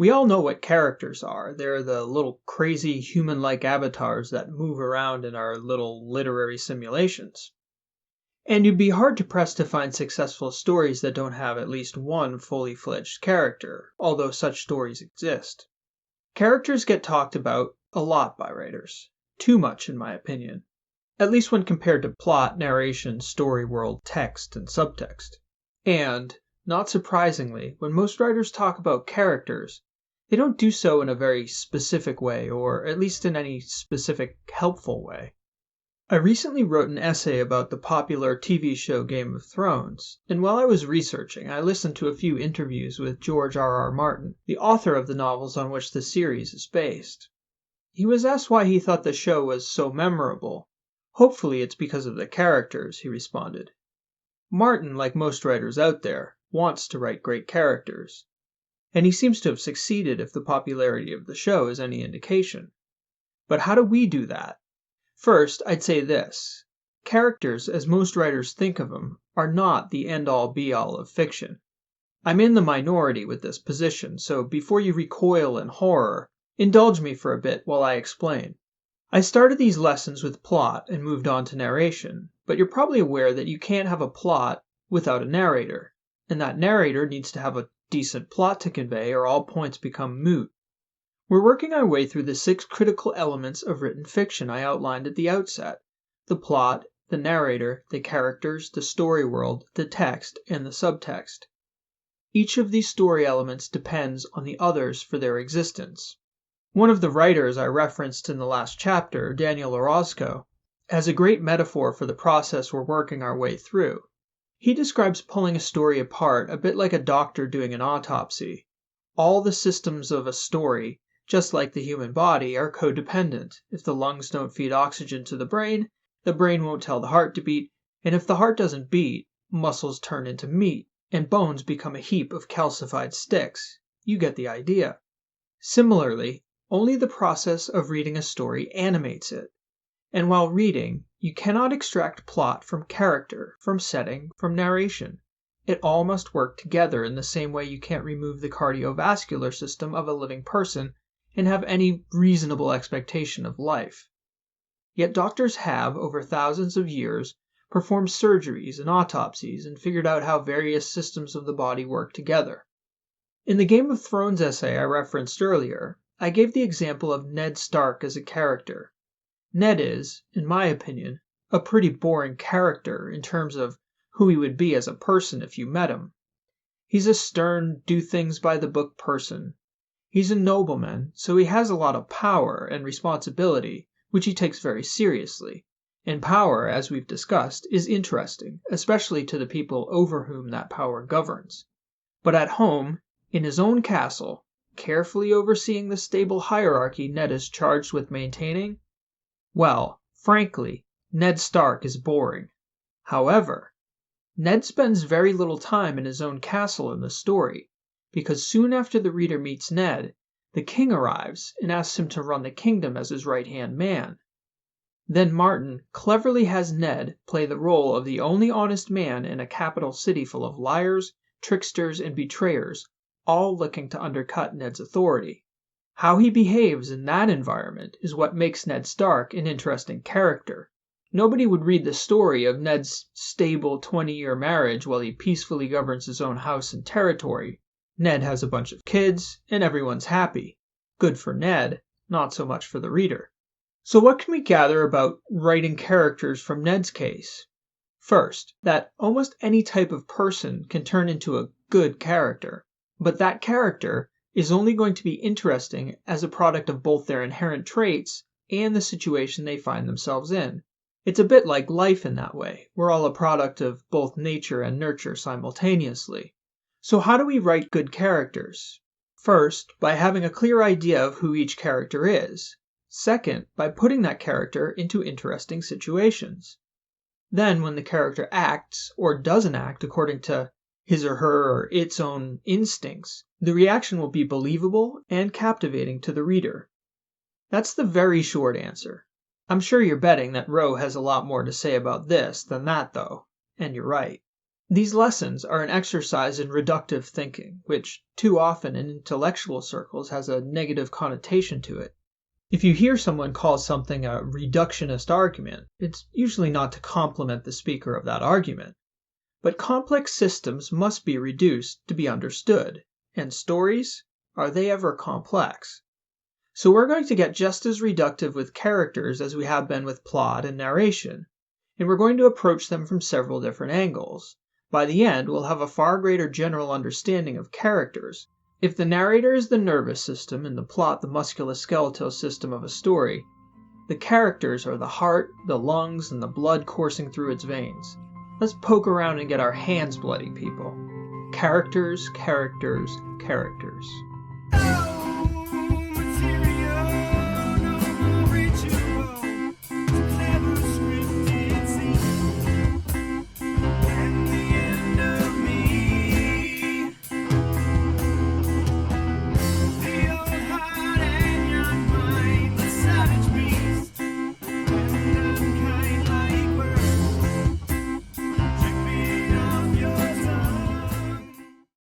We all know what characters are. They're the little crazy human-like avatars that move around in our little literary simulations. And you'd be hard to press to find successful stories that don't have at least one fully fledged character, although such stories exist. Characters get talked about a lot by writers. Too much, in my opinion. At least when compared to plot, narration, story world, text, and subtext. And, not surprisingly, when most writers talk about characters, they don't do so in a very specific way, or at least in any specific helpful way. I recently wrote an essay about the popular TV show Game of Thrones, and while I was researching, I listened to a few interviews with George R.R. Martin, the author of the novels on which the series is based. He was asked why he thought the show was so memorable. Hopefully it's because of the characters, he responded. Martin, like most writers out there, wants to write great characters. And he seems to have succeeded if the popularity of the show is any indication. But how do we do that? First, I'd say this. Characters, as most writers think of them, are not the end-all be-all of fiction. I'm in the minority with this position, so before you recoil in horror, indulge me for a bit while I explain. I started these lessons with plot and moved on to narration, but you're probably aware that you can't have a plot without a narrator, and that narrator needs to have a decent plot to convey or all points become moot. We're working our way through the 6 critical elements of written fiction I outlined at the outset: the plot, the narrator, the characters, the story world, the text, and the subtext. Each of these story elements depends on the others for their existence. One of the writers I referenced in the last chapter, Daniel Orozco, has a great metaphor for the process we're working our way through. He describes pulling a story apart a bit like a doctor doing an autopsy. All the systems of a story, just like the human body, are codependent. If the lungs don't feed oxygen to the brain won't tell the heart to beat, and if the heart doesn't beat, muscles turn into meat, and bones become a heap of calcified sticks. You get the idea. Similarly, only the process of reading a story animates it. And while reading, you cannot extract plot from character, from setting, from narration. It all must work together in the same way you can't remove the cardiovascular system of a living person and have any reasonable expectation of life. Yet doctors have, over thousands of years, performed surgeries and autopsies and figured out how various systems of the body work together. In the Game of Thrones essay I referenced earlier, I gave the example of Ned Stark as a character. Ned is, in my opinion, a pretty boring character in terms of who he would be as a person if you met him. He's a stern, do-things-by-the-book person. He's a nobleman, so he has a lot of power and responsibility, which he takes very seriously. And power, as we've discussed, is interesting, especially to the people over whom that power governs. But at home, in his own castle, carefully overseeing the stable hierarchy Ned is charged with maintaining, well, frankly, Ned Stark is boring. However, Ned spends very little time in his own castle in the story, because soon after the reader meets Ned, the king arrives and asks him to run the kingdom as his right-hand man. Then Martin cleverly has Ned play the role of the only honest man in a capital city full of liars, tricksters, and betrayers, all looking to undercut Ned's authority. How he behaves in that environment is what makes Ned Stark an interesting character. Nobody would read the story of Ned's stable 20-year marriage while he peacefully governs his own house and territory. Ned has a bunch of kids, and everyone's happy. Good for Ned, not so much for the reader. So what can we gather about writing characters from Ned's case? First, that almost any type of person can turn into a good character, but that character is only going to be interesting as a product of both their inherent traits and the situation they find themselves in. It's a bit like life in that way. We're all a product of both nature and nurture simultaneously. So how do we write good characters? First, by having a clear idea of who each character is. Second, by putting that character into interesting situations. Then, when the character acts or doesn't act according to his or her or its own instincts, the reaction will be believable and captivating to the reader. That's the very short answer. I'm sure you're betting that Roe has a lot more to say about this than that, though, and you're right. These lessons are an exercise in reductive thinking, which too often in intellectual circles has a negative connotation to it. If you hear someone call something a reductionist argument, it's usually not to compliment the speaker of that argument. But complex systems must be reduced to be understood, and stories, are they ever complex? So we're going to get just as reductive with characters as we have been with plot and narration, and we're going to approach them from several different angles. By the end, we'll have a far greater general understanding of characters. If the narrator is the nervous system and the plot the musculoskeletal system of a story, the characters are the heart, the lungs, and the blood coursing through its veins. Let's poke around and get our hands bloody, people. Characters, characters, characters.